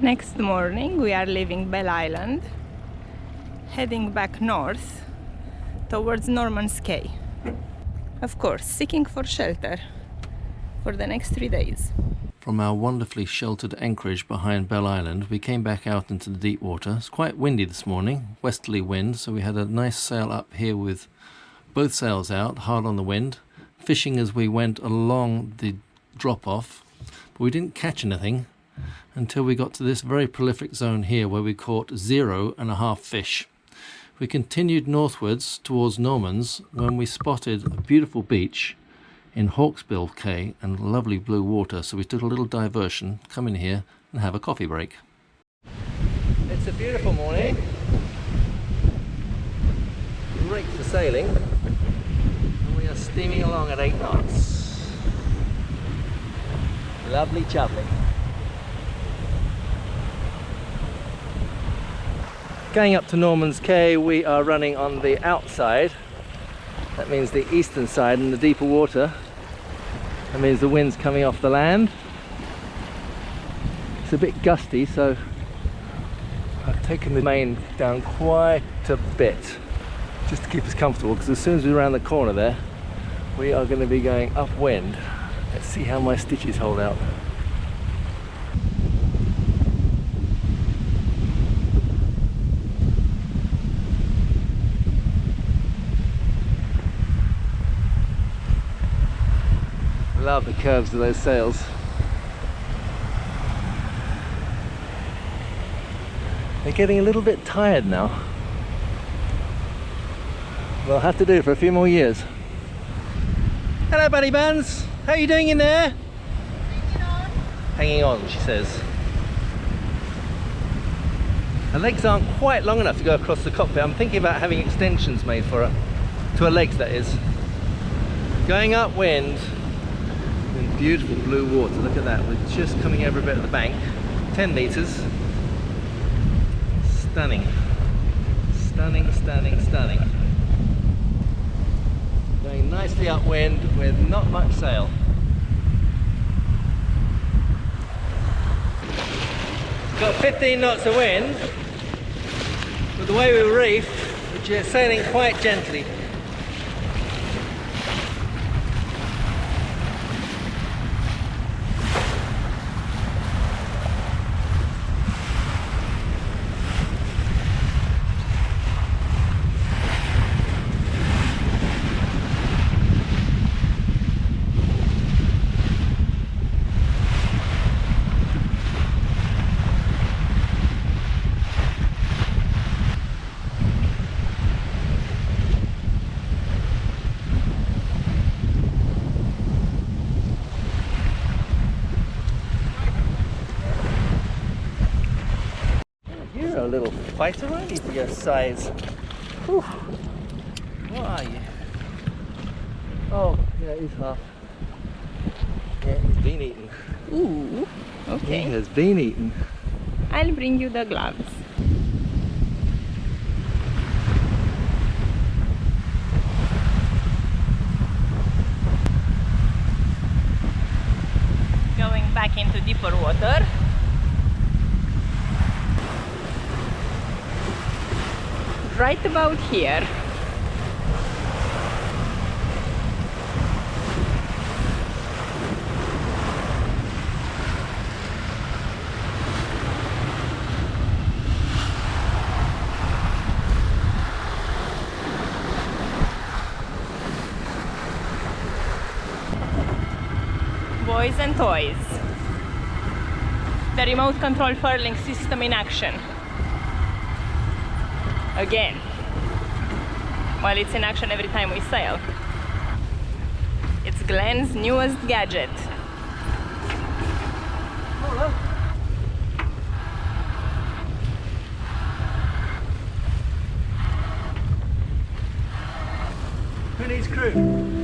Next morning we are leaving Bell Island, heading back north towards Norman's Cay. Of course, seeking for shelter for the next 3 days. From our wonderfully sheltered anchorage behind Bell Island, we came back out into the deep water. It's quite windy this morning, westerly wind, so we had a nice sail up here with both sails out, hard on the wind, fishing as we went along the drop-off, but we didn't catch anything until we got to this very prolific zone here where we caught 0.5 fish. We continued northwards towards Norman's when we spotted a beautiful beach in Hawksbill Cay and lovely blue water, so we took a little diversion, come in here and have a coffee break. It's a beautiful morning, great for sailing, and we are steaming along at 8 knots. Lovely jubbly. Going up to Norman's Cay, we are running on the outside. That means the eastern side in the deeper water. That means the wind's coming off the land. It's a bit gusty, so I've taken the main down quite a bit just to keep us comfortable, because as soon as we're around the corner there, we are going to be going upwind. Let's see how my stitches hold out. Love the curves of those sails. They're getting a little bit tired now. We'll have to do it for a few more years. Hello buddy buns, how are you doing in there? Hanging on. Hanging on, she says. Her legs aren't quite long enough to go across the cockpit. I'm thinking about having extensions made for her. To her legs, that is. Going upwind. In beautiful blue water, look at that, we're just coming over a bit of the bank, 10 meters. Stunning, stunning, stunning, stunning. Going nicely upwind with not much sail. Got 15 knots of wind, but the way we reefed, which is sailing quite gently. A little fighter, I need your size. Whew. What are you? Oh, yeah, he's half. Yeah, he's been eaten. Ooh, okay. He has been eaten. I'll bring you the gloves. Going back into deeper water. Right about here. Boys and toys. The remote control furling system in action. Again. Well, it's in action every time we sail. It's Glenn's newest gadget. Hello. Who needs crew?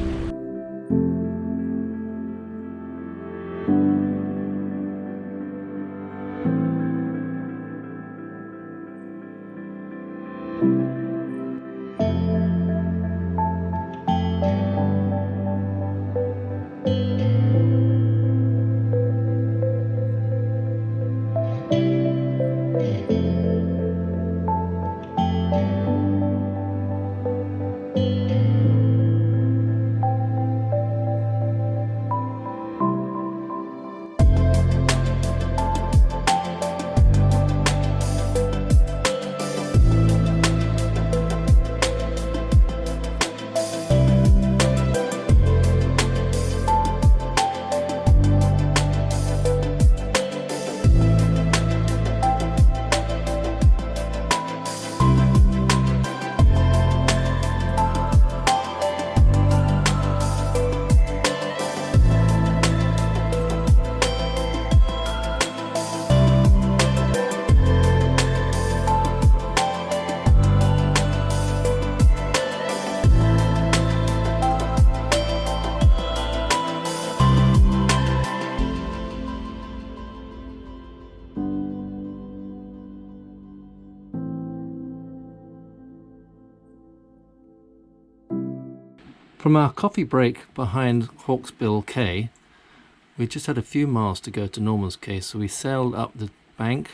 From our coffee break behind Hawksbill Cay, we just had a few miles to go to Norman's Cay, so we sailed up the bank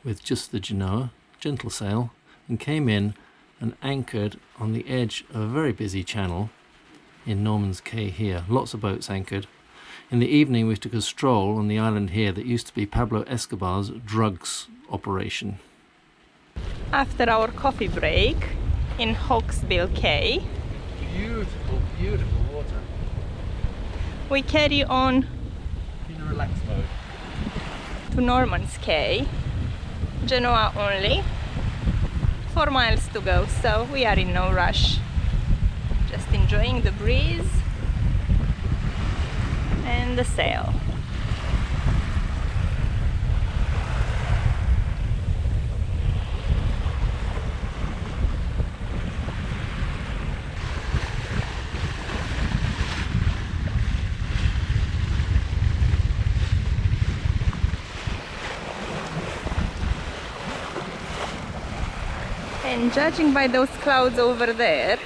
with just the genoa, gentle sail, and came in and anchored on the edge of a very busy channel in Norman's Cay here. Lots of boats anchored. In the evening we took a stroll on the island here that used to be Pablo Escobar's drugs operation. After our coffee break in Hawksbill Cay, Beautiful, beautiful water. we carry on In a relaxed mode. to Norman's Cay, Genoa only. 4 miles to go, so we are in no rush. Just enjoying the breeze and the sail. And judging by those clouds over there,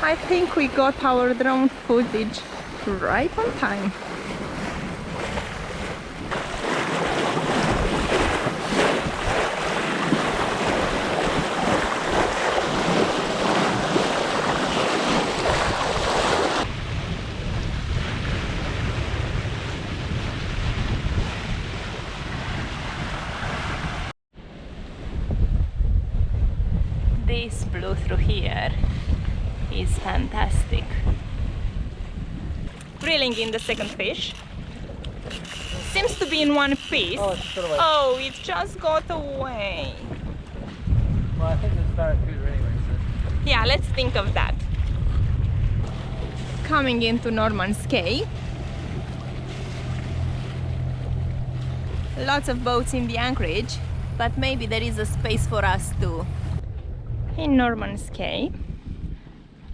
I think we got our drone footage right on time. This blue through here is fantastic. Reeling in the second fish. Seems to be in one piece. Oh, it's got away. Oh, it just got away. Well, I think it's barracuda anyway, so. Yeah, let's think of that. Coming into Norman's Cay. Lots of boats in the anchorage, but maybe there is a space for us too. In Norman's Cay,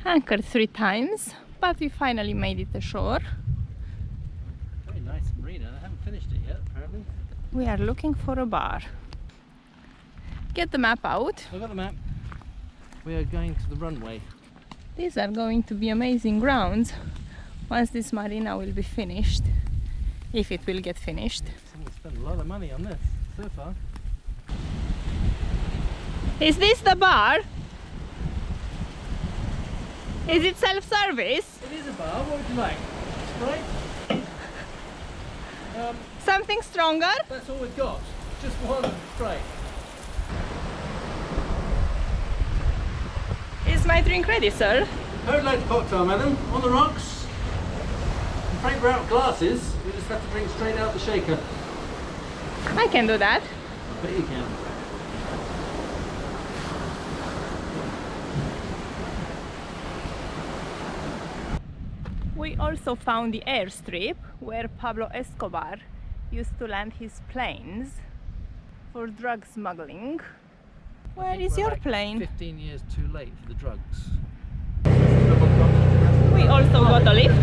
anchored 3 times, but we finally made it ashore. Very nice marina. I haven't finished it yet, apparently. We are looking for a bar. Get the map out. I've got the map. We are going to the runway. These are going to be amazing grounds once this marina will be finished, if it will get finished. Someone spent a lot of money on this so far. Is this the bar? Is it self-service? It is a bar. What would you like? Sprite? Something stronger? That's all we've got. Just one Sprite. Is my drink ready, sir? How would you like the cocktail, madam? On the rocks? I'm afraid we're out of glasses. We just have to drink straight out the shaker. I can do that. I bet you can. We also found the airstrip where Pablo Escobar used to land his planes for drug smuggling. Where is your plane? 15 years too late for the drugs. We also got a lift.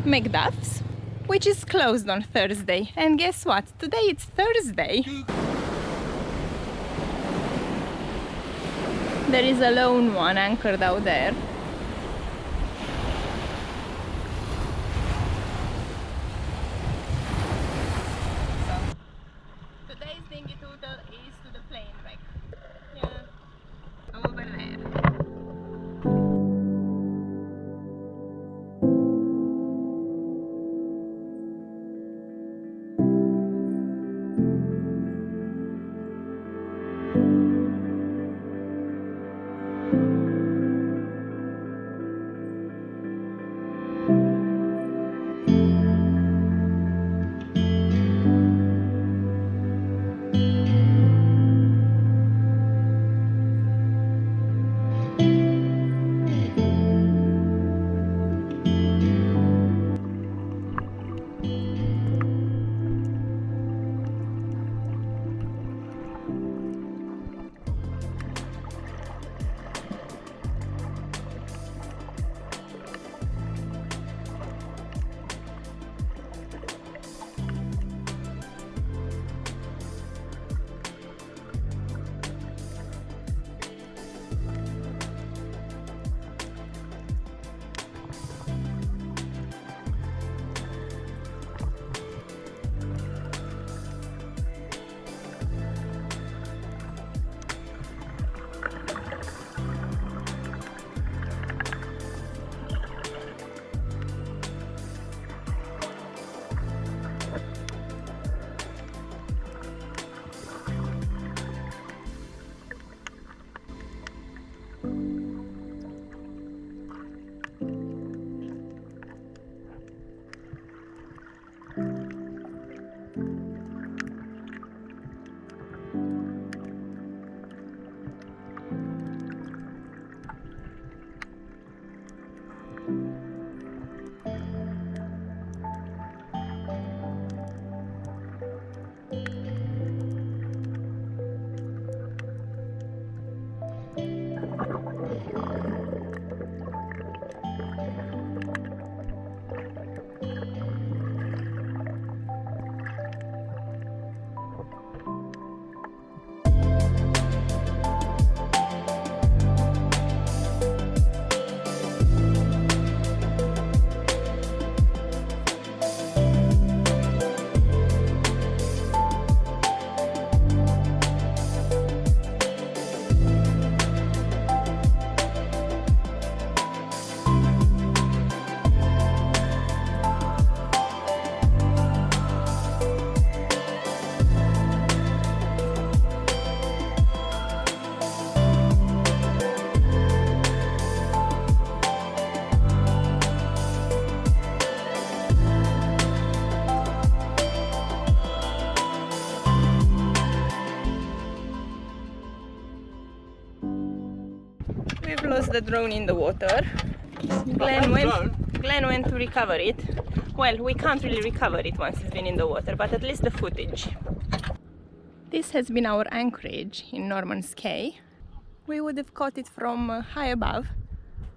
Mac Duffs, which is closed on Thursday. And guess what? Today it's Thursday. There is a lone one anchored out there. Today's Dinghy total is to the plane wreck. Yeah, over there. the drone in the water. Glenn went to recover it. Well, we can't really recover it once it's been in the water, but at least the footage. This has been our anchorage in Norman's Cay. We would have caught it from high above,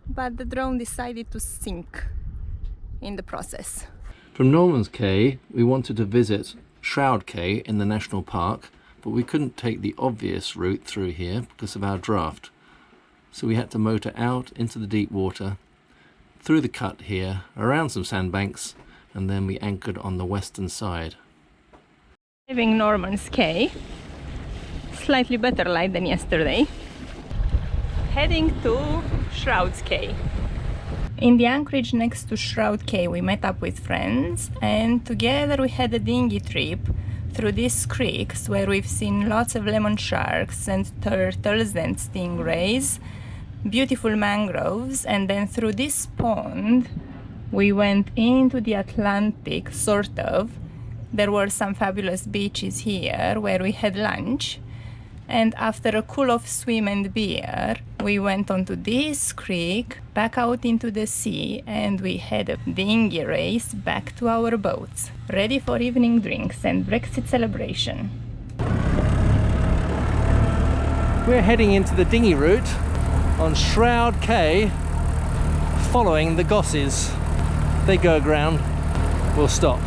but the drone decided to sink in the process. From Norman's Cay, we wanted to visit Shroud Cay in the national park, but we couldn't take the obvious route through here because of our draft. So we had to motor out into the deep water, through the cut here, around some sandbanks, and then we anchored on the western side. Leaving Norman's Cay, slightly better light than yesterday. Heading to Shroud Cay. In the anchorage next to Shroud Cay we met up with friends, and together we had a dinghy trip through these creeks where we've seen lots of lemon sharks and turtles and stingrays, beautiful mangroves, and then through this pond we went into the Atlantic, sort of. There were some fabulous beaches here where we had lunch, and after a cool-off swim and beer we went onto this creek, back out into the sea, and we had a dinghy race back to our boats, ready for evening drinks and Brexit celebration. We're heading into the dinghy route on Shroud Cay, following the Gosses. They go aground, we'll stop.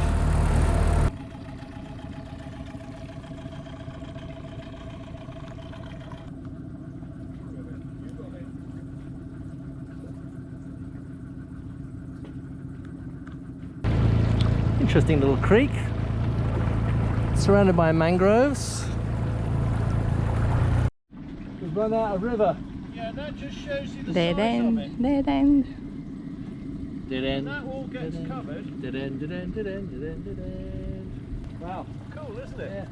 Interesting little creek, surrounded by mangroves. We've run out of river. Yeah, that just shows you the Dead size end, of it. dead end. Dead end. That all gets covered. Dead end, dead end, dead end, dead end, dead end. Wow, cool, isn't it? Yeah.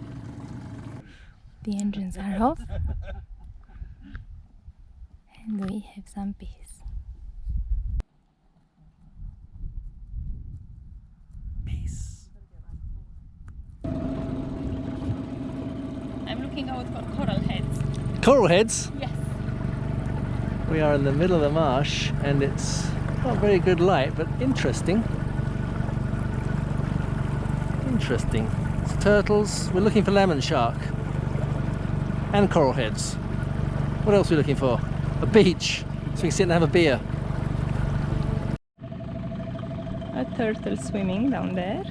The engines are off. And we have some peace. Peace. I'm looking out for coral heads. Coral heads? Yes. We are in the middle of the marsh and it's not very good light, but interesting. Interesting. It's turtles. We're looking for lemon shark and coral heads. What else are we looking for? A beach, so we can sit and have a beer. A turtle swimming down there.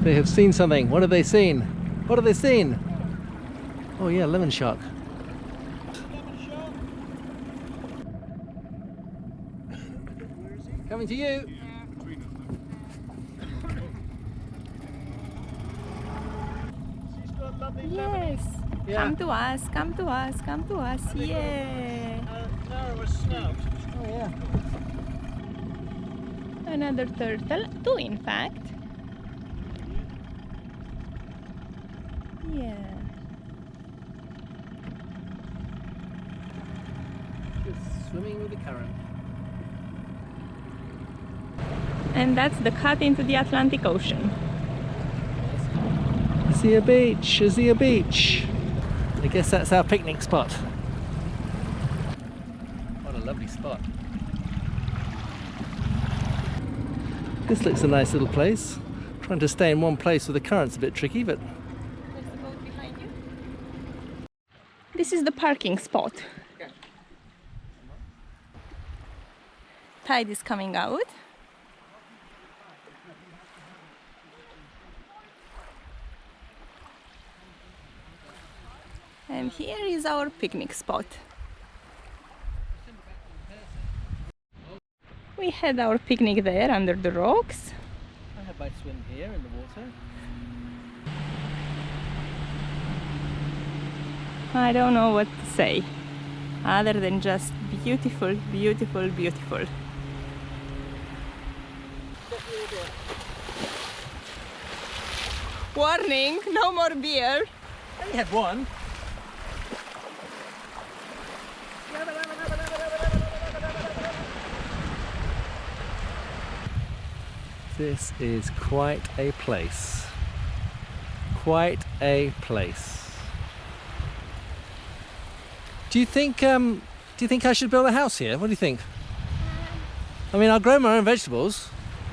They have seen something. What have they seen? What have they seen? Oh yeah, lemon shark. Coming to you. She's got lovely Yes. Yeah. Come to us, come to us, come to us. Yeah. narrower snout. Oh yeah. Another turtle, two in fact. Yeah. Just swimming with the current. And that's the cut into the Atlantic Ocean. I see a beach. I see a beach. I guess that's our picnic spot. What a lovely spot. This looks a nice little place. Trying to stay in one place with the current's a bit tricky, but There's the boat behind you. This is the parking spot. Tide is coming out. And here is our picnic spot. We had our picnic there under the rocks. I have my swim here in the water. I don't know what to say, other than just beautiful, beautiful, beautiful. Warning, no more beer. I only had one. This is quite a place. Quite a place. Do you think I should build a house here? What do you think? I mean, I'll grow my own vegetables.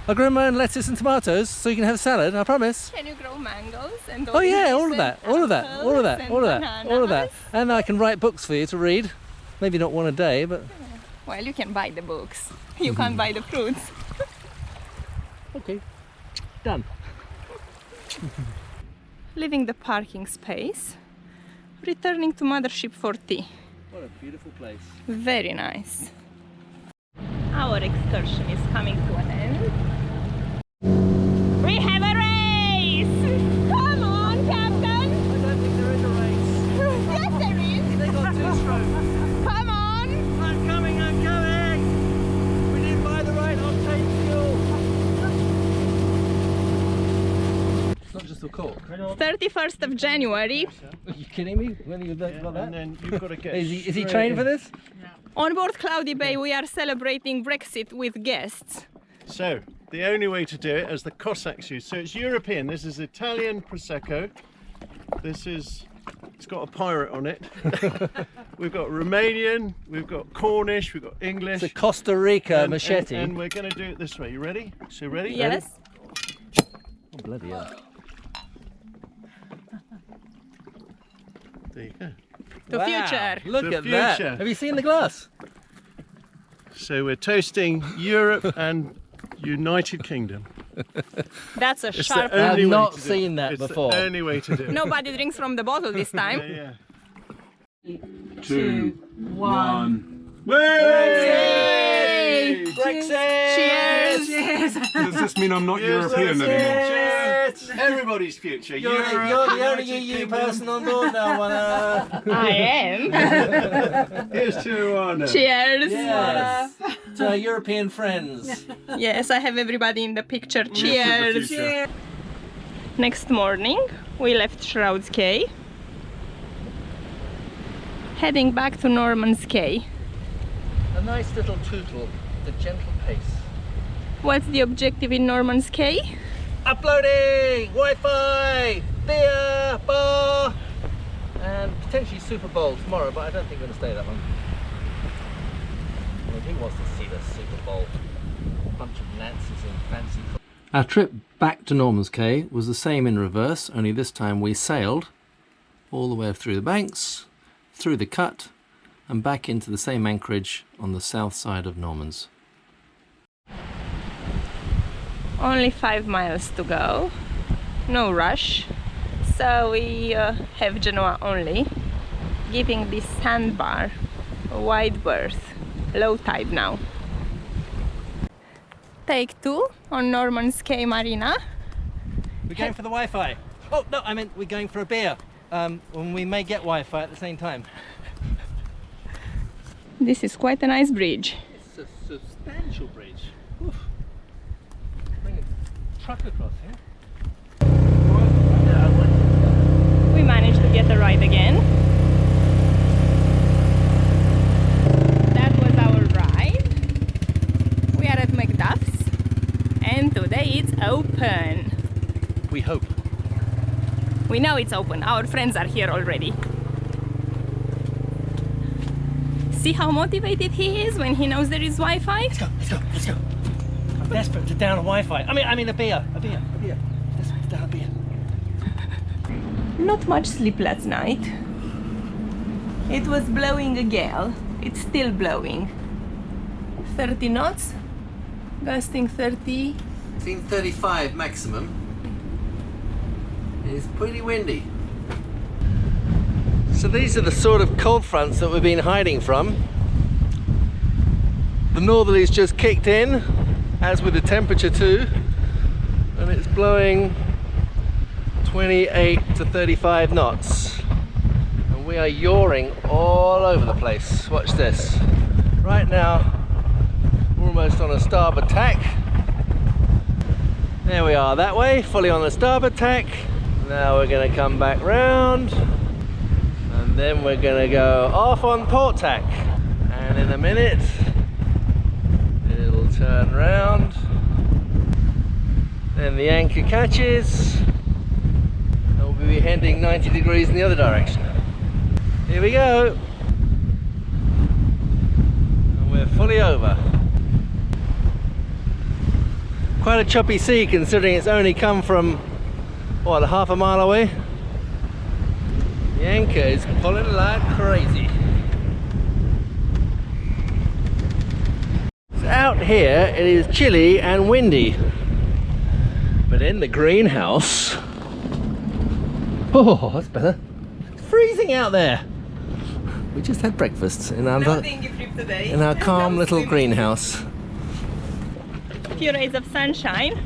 I'll grow my own lettuce and tomatoes so you can have salad, I promise. Can you grow mangoes and Oh yeah, all of that, apples all of that, all of that, and all of that, all of that. bananas? And I can write books for you to read. Maybe not one a day, but... Well, you can buy the books. You can't buy the fruits. Okay, done. Leaving the parking space, returning to Mothership for tea. What a beautiful place. Very nice. Our excursion is coming to an end. We have a race! Come on, Captain! I don't think there is a race. Yes, there is! They got 2 strokes. Come on! I'm coming, I'm coming! We didn't buy the right octane fuel. It's not just a cork. 31st of January. Are you kidding me? When are you got And that? then you've got to get. Is he straight trained in. for this? On board Cloudy Bay, we are celebrating Brexit with guests. So, the only way to do it, as the Cossacks use, so it's European. This is Italian Prosecco. This is, it's got a pirate on it. We've got Romanian, we've got Cornish, we've got English. It's a Costa Rica and- machete. And we're going to do it this way. You ready? So ready? Yes? Oh, bloody hell. There you go. The Wow, future. Look The at that. future. Have you seen the glass? So we're toasting Europe and United Kingdom. That's a It's sharp the only I've way not to do seen it. that It's before. the only way to do it. Nobody drinks from the bottle this time. Yeah, yeah. 2, 1. Yay! Brexit! Cheers! Does this mean I'm not European anymore? Cheers! Everybody's future. You're the only EU person on board now, on Earth. I am. Here's to honor. Cheers! Yes. To our European friends. Yes, I have everybody in the picture. for the Cheers! future. Next morning, we left Shroud Cay, heading back to Norman's Cay. A nice little tootle, the gentle pace. What's the objective in Norman's Cay? Uploading! Wi-Fi! Beer! Bar! And potentially Super Bowl tomorrow, but I don't think we're going to stay that long. Well, who wants to see the Super Bowl? A bunch of Nancy's in fancy... Our trip back to Norman's Cay was the same in reverse, only this time we sailed all the way through the banks, through the cut, and back into the same anchorage on the south side of Norman's. Only 5 miles to go, no rush, so we have Genoa only, giving this sandbar a wide berth, low tide now. Take 2 on Norman's Cay Marina. We're going for the Wi-Fi. Oh no, I meant we're going for a beer. When we may get Wi-Fi at the same time. This is quite a nice bridge. It's a substantial bridge. Oof. Bring a truck across here. We managed to get a ride again. That was our ride. We are at Mac Duffs and today it's open. We hope. We know it's open. Our friends are here already. See how motivated he is when he knows there is Wi-Fi? Let's go, let's go, let's go. I'm desperate to down a Wi-Fi. I mean a beer, a beer. Desperate to down a beer. Not much sleep last night. It was blowing a gale. It's still blowing. 30 knots, gusting 30. It's been 35 maximum. It's pretty windy. So these are the sort of cold fronts that we've been hiding from. The northerlies just kicked in, as with the temperature too, and it's blowing 28 to 35 knots. And we are yawing all over the place. Watch this. Right now, we're almost on a starboard tack. There we are, that way, fully on the starboard tack. Now we're going to come back round. And then we're going to go off on port tack, and in a minute it'll turn round, then the anchor catches and we'll be heading 90 degrees in the other direction. Here we go. We're fully over. Quite a choppy sea considering it's only come from, what, half a mile away? The anchor is pulling like crazy. So out here it is chilly and windy. But in the greenhouse, oh, that's better. It's freezing out there. We just had breakfast in our, calm little greenhouse. Few rays of sunshine.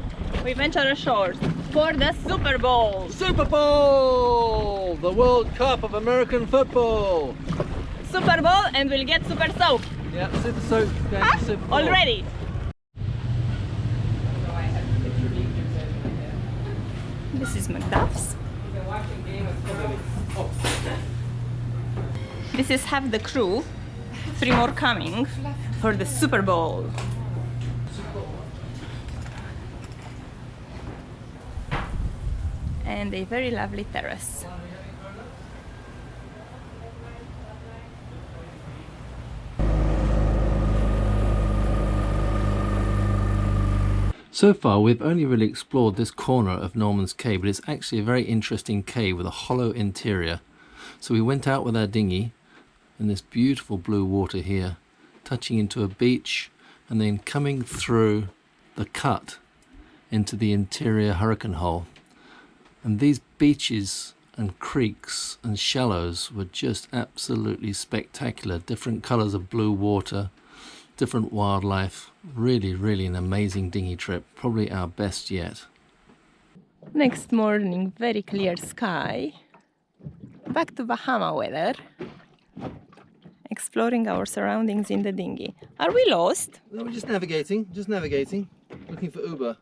We venture ashore for the Super Bowl. Super Bowl! The World Cup of American football. Super Bowl, and we'll get super soap. Yeah, super soap. Huh? Super Bowl. Already. This is Mac Duffs. This is half the crew. 3 more coming for the Super Bowl. And a very lovely terrace. So far we've only really explored this corner of Norman's Cay, but it's actually a very interesting cay with a hollow interior. So we went out with our dinghy in this beautiful blue water here, touching into a beach and then coming through the cut into the interior hurricane hole. And these beaches and creeks and shallows were just absolutely spectacular. Different colours of blue water, different wildlife. Really, really an amazing dinghy trip. Probably our best yet. Next morning, very clear sky. Back to Bahama weather. Exploring our surroundings in the dinghy. Are we lost? No, we're just navigating, looking for Uber.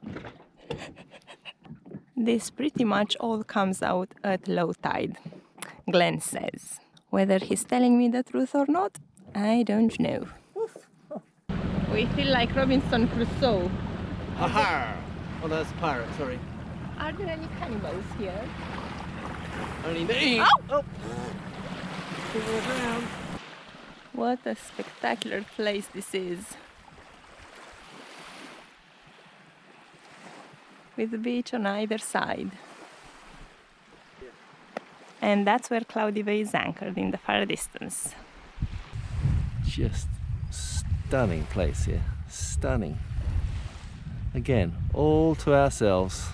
This pretty much all comes out at low tide, Glenn says. Whether he's telling me the truth or not, I don't know. We feel like Robinson Crusoe. Aha! Oh, that's a pirate, sorry. Are there any cannibals here? Only me! Oh! Oh. What a spectacular place this is. With the beach on either side. And that's where Cloudy Bay is anchored in the far distance. Just stunning place here, stunning. Again, all to ourselves.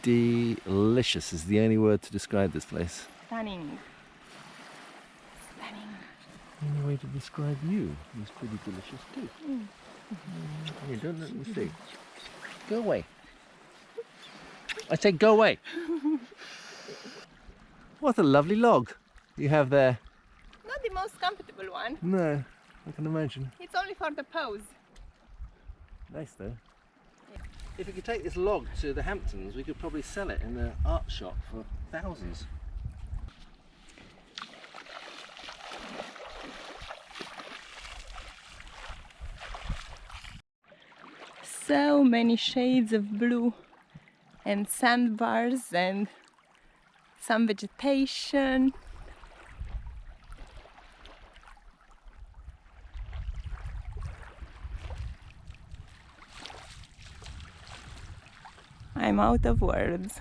Delicious is the only word to describe this place. Stunning. Stunning. The only way to describe you is pretty delicious too. You don't let me see. Go away. I said go away. What a lovely log you have there. Not the most comfortable one. No, I can imagine. It's only for the pose. Nice though. If we could take this log to the Hamptons, we could probably sell it in the art shop for thousands. So many shades of blue and sandbars and some vegetation. I'm out of words.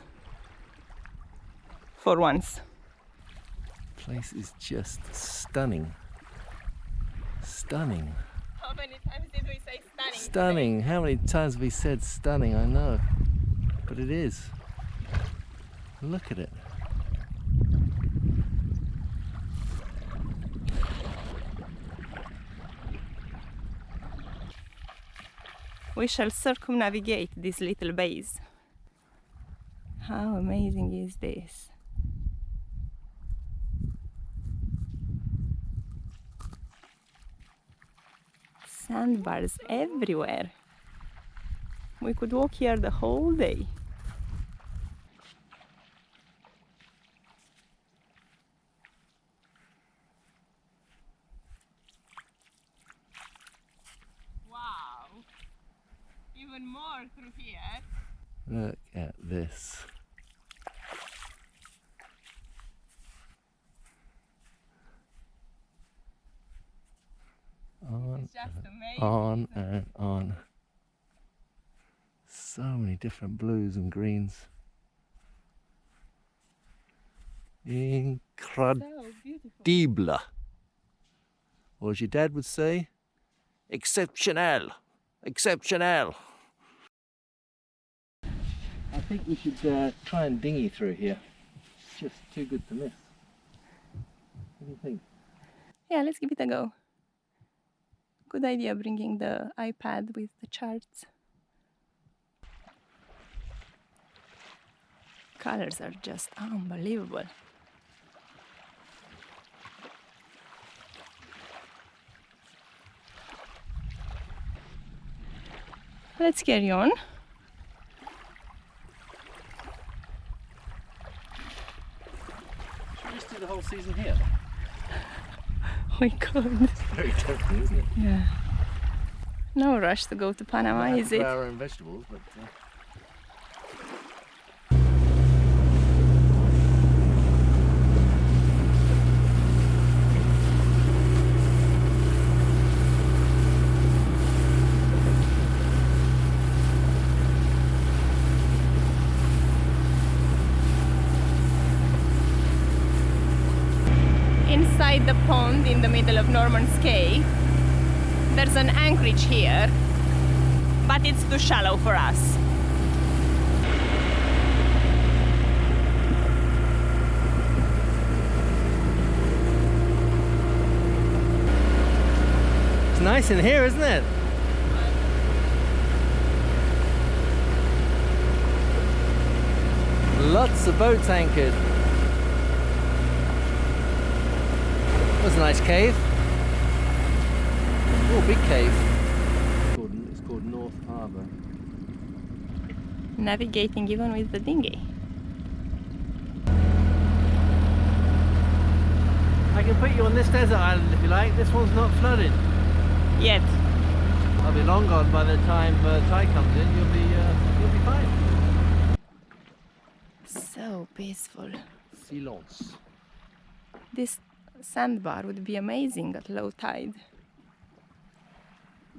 For once. Place is just stunning. Stunning. How many times did we say stunning? Stunning. How many times have we said stunning? I know. But it is. Look at it. We shall circumnavigate these little bays. How amazing is this? Sandbars everywhere. We could walk here the whole day. Wow! Even more through here. Look at this. Oh Just amazing. On and on. So many different blues and greens. Incredible. So beautiful. Or as your dad would say, exceptional. Exceptional. I think we should try and dinghy through here. It's just too good to miss. What do you think? Yeah, let's give it a go. Good idea bringing the iPad with the charts. Colors are just unbelievable. Let's carry on. Should we just do the whole season here? We could. It's very tempting, isn't it? Yeah. No rush to go to Panama, is it? Our own vegetables, but. Inside the pond in the middle of Norman's Cay, there's an anchorage here, but it's too shallow for us. It's nice in here, isn't it? Lots of boats anchored. That's a nice cave. Oh, big cave. It's called North Harbour. Navigating even with the dinghy. I can put you on this desert island if you like. This one's not flooded. Yet. I'll be long gone by the time tide comes in. You'll be fine. So peaceful. Silence. This sandbar would be amazing at low tide.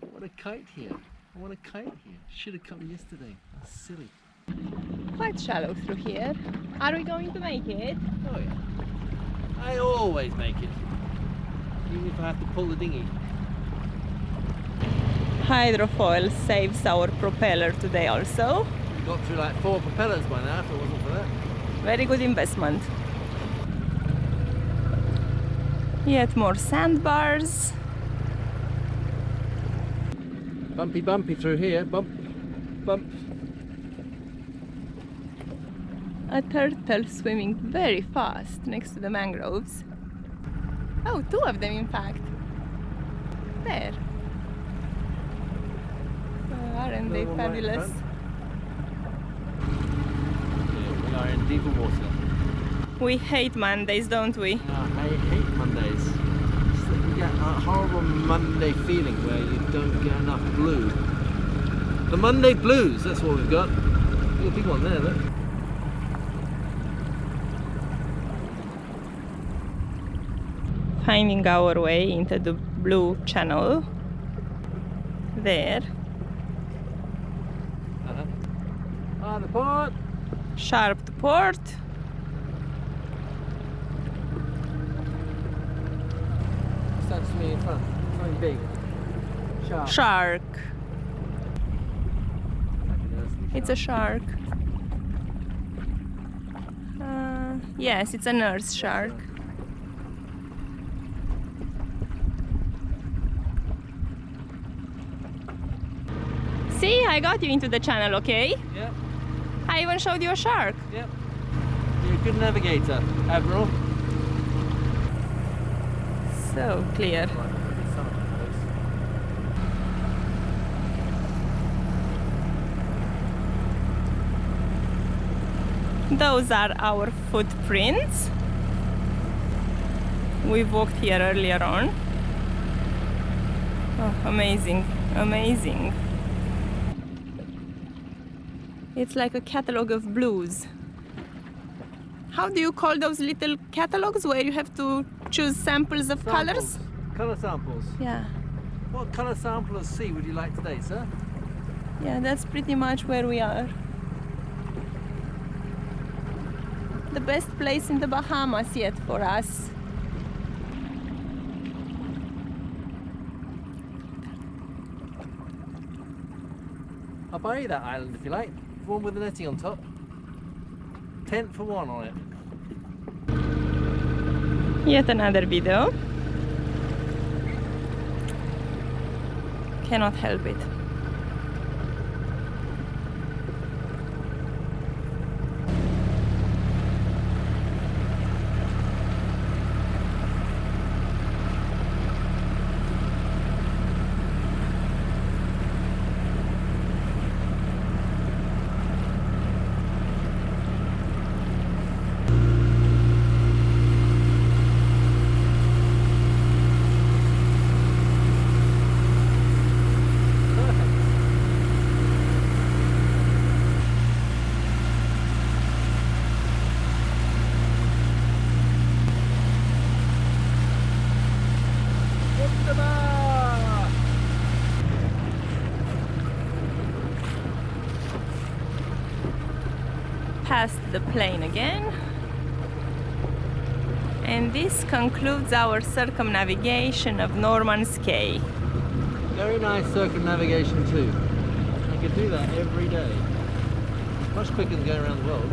I want a kite here. I want a kite here. Should have come yesterday. That's silly. Quite shallow through here. Are we going to make it? Oh yeah. I always make it. Even if I have to pull the dinghy. Hydrofoil saves our propeller today also. We got through like 4 propellers by now if it wasn't for that. Very good investment. Yet more sandbars. Bumpy bumpy through here. Bump. Bump. A turtle swimming very fast next to the mangroves. Oh, 2 of them in fact. There. Aren't they Another one right in fabulous? front. Yeah, we are in deeper water. We hate Mondays, don't we? I hate Mondays. You get a horrible Monday feeling where you don't get enough blue. The Monday blues, that's what we've got. Got a big one there, look. Finding our way into the blue channel. There. On the port. Sharp to port. That's me in front. Something big. Sharp. Shark. It's a shark. Yes, it's a nurse shark. See, I got you into the channel, okay? Yep. I even showed you a shark. Yep. You're a good navigator, Admiral. So clear. Those are our footprints. We've walked here earlier on. Oh, amazing, amazing. It's like a catalogue of blues. How do you call those little catalogs where you have to choose samples of colors? Color samples. Yeah. What colour sample of sea would you like today, sir? Yeah, that's pretty much where we are. The best place in the Bahamas yet for us. I'll buy you that island if you like. The one with the netting on top. 10 for 1 on it. Yet another video. Cannot help it. Past the plane again, and this concludes our circumnavigation of Norman's Cay. Very nice circumnavigation too. I could do that every day. Much quicker than going around the world.